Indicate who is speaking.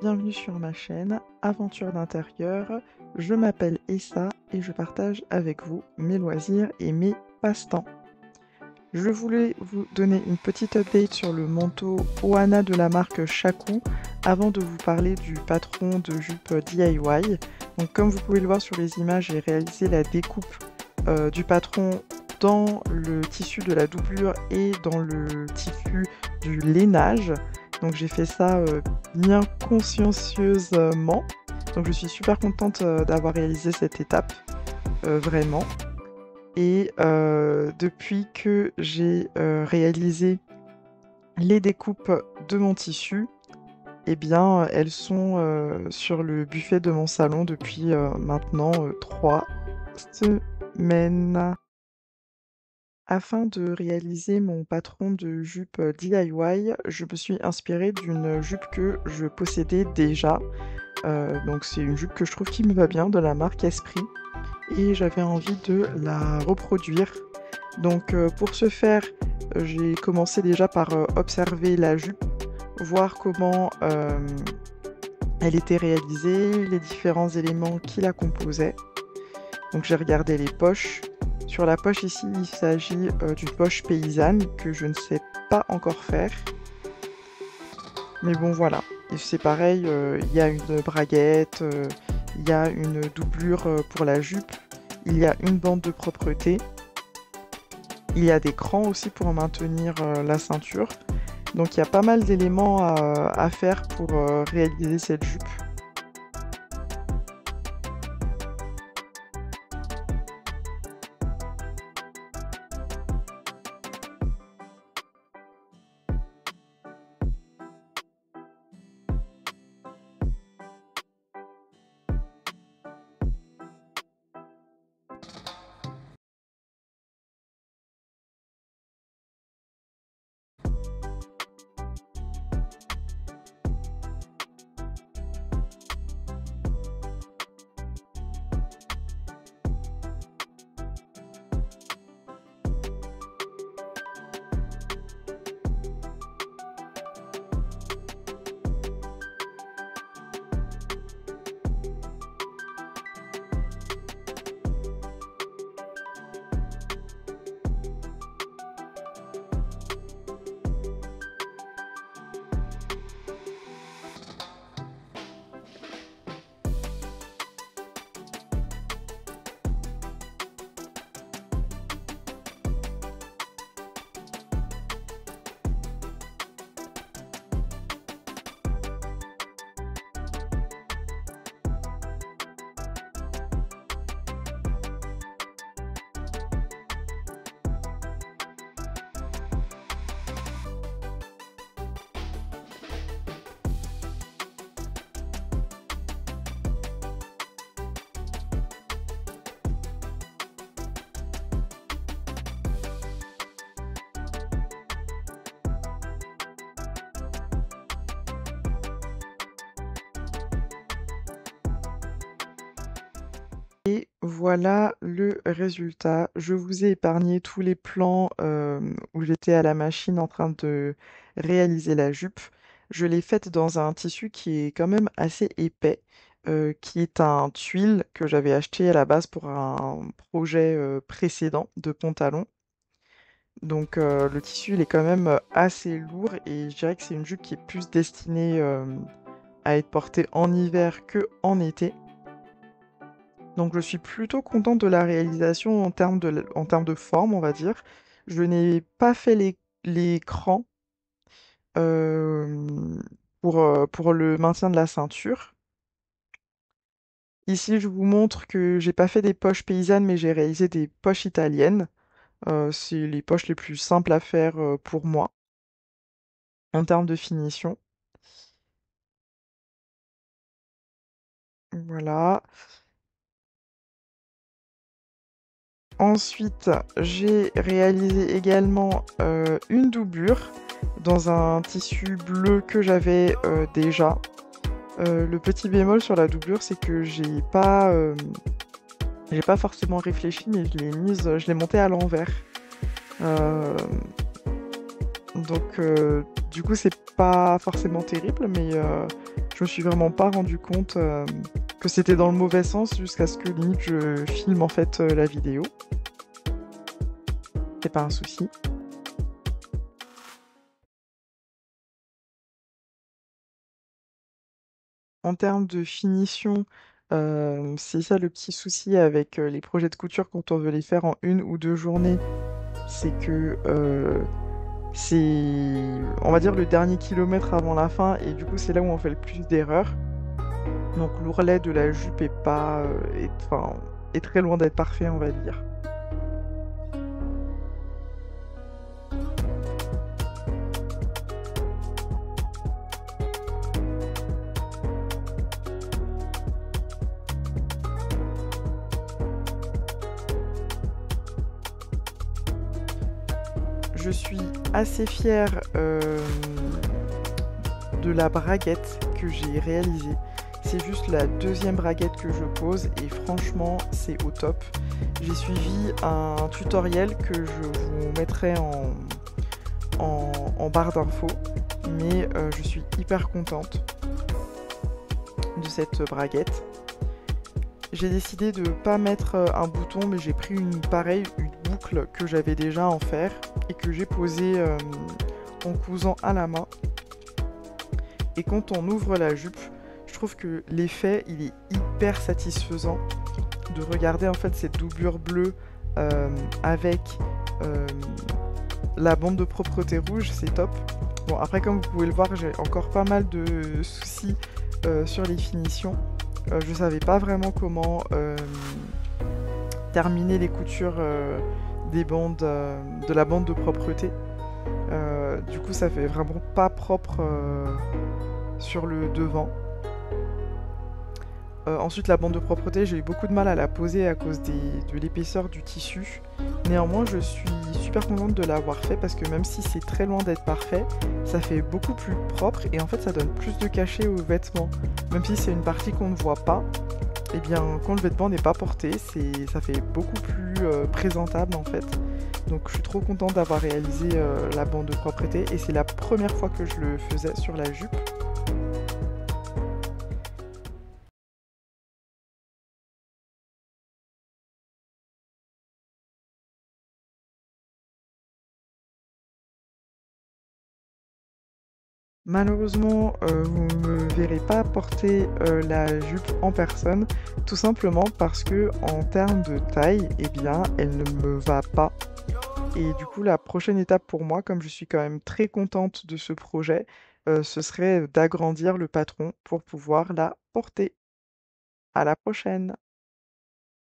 Speaker 1: bienvenue sur ma chaîne Aventure d'intérieur. Je m'appelle Essa et je partage avec vous mes loisirs et mes passe-temps. Je voulais vous donner une petite update sur le manteau Ohana de la marque Shaku avant de vous parler du patron de jupe DIY. Donc comme vous pouvez le voir sur les images, j'ai réalisé la découpe du patron dans le tissu de la doublure et dans le tissu du lainage. Donc j'ai fait ça bien consciencieusement. Donc je suis super contente d'avoir réalisé cette étape, vraiment. Et depuis que j'ai réalisé les découpes de mon tissu, eh bien elles sont sur le buffet de mon salon depuis maintenant 3 semaines. Afin de réaliser mon patron de jupe DIY, je me suis inspirée d'une jupe que je possédais déjà. Donc c'est une jupe que je trouve qui me va bien, de la marque Esprit. Et j'avais envie de la reproduire. Donc pour ce faire, j'ai commencé déjà par observer la jupe, voir comment elle était réalisée, les différents éléments qui la composaient. Donc j'ai regardé les poches. Sur la poche ici, il s'agit d'une poche paysanne que je ne sais pas encore faire. Mais bon voilà, et c'est pareil, il y a une braguette, il y a une doublure pour la jupe, il y a une bande de propreté, il y a des crans aussi pour maintenir la ceinture. Donc il y a pas mal d'éléments à faire pour réaliser cette jupe. Et voilà le résultat. Je vous ai épargné tous les plans où j'étais à la machine en train de réaliser la jupe. Je l'ai faite dans un tissu qui est quand même assez épais, qui est un tuile que j'avais acheté à la base pour un projet précédent de pantalon. Donc le tissu il est quand même assez lourd et je dirais que c'est une jupe qui est plus destinée à être portée en hiver que en été. Donc je suis plutôt contente de la réalisation en termes de forme, on va dire. Je n'ai pas fait les crans pour le maintien de la ceinture. Ici, je vous montre que j'ai pas fait des poches paysannes, mais j'ai réalisé des poches italiennes. C'est les poches les plus simples à faire pour moi, en termes de finition. Voilà. Ensuite, j'ai réalisé également une doublure dans un tissu bleu que j'avais déjà. Le petit bémol sur la doublure, c'est que j'ai pas forcément réfléchi, mais je l'ai montée à l'envers. Donc, du coup, c'est pas forcément terrible, mais Je me suis vraiment pas rendu compte que c'était dans le mauvais sens jusqu'à ce que limite je filme en fait la vidéo. C'est pas un souci. En termes de finition, c'est ça le petit souci avec les projets de couture quand on veut les faire en 1 ou 2 journées, c'est que c'est, on va dire, le dernier kilomètre avant la fin, et du coup c'est là où on fait le plus d'erreurs. Donc l'ourlet de la jupe est pas, enfin, est très loin d'être parfait, on va dire. Je suis assez fière de la braguette que j'ai réalisée. C'est juste la deuxième braguette que je pose et franchement c'est au top. J'ai suivi un tutoriel que je vous mettrai en barre d'infos, mais je suis hyper contente de cette braguette. J'ai décidé de pas mettre un bouton, mais j'ai pris une boucle que j'avais déjà en fer et que j'ai posée en cousant à la main. Et quand on ouvre la jupe, je trouve que l'effet il est hyper satisfaisant de regarder en fait cette doublure bleue avec la bande de propreté rouge, c'est top. Bon après comme vous pouvez le voir, j'ai encore pas mal de soucis sur les finitions. Je savais pas vraiment comment terminer les coutures des bandes, de la bande de propreté. Du coup ça fait vraiment pas propre sur le devant. Ensuite la bande de propreté, j'ai eu beaucoup de mal à la poser à cause de l'épaisseur du tissu. Néanmoins je suis super contente de l'avoir fait parce que même si c'est très loin d'être parfait, ça fait beaucoup plus propre et en fait ça donne plus de cachet aux vêtements. Même si c'est une partie qu'on ne voit pas, et bien quand le vêtement n'est pas porté, ça fait beaucoup plus présentable en fait. Donc je suis trop contente d'avoir réalisé la bande de propreté et c'est la première fois que je le faisais sur la jupe. Malheureusement, vous ne me verrez pas porter la jupe en personne, tout simplement parce que en termes de taille, eh bien, elle ne me va pas. Et du coup, la prochaine étape pour moi, comme je suis quand même très contente de ce projet, ce serait d'agrandir le patron pour pouvoir la porter. À la prochaine!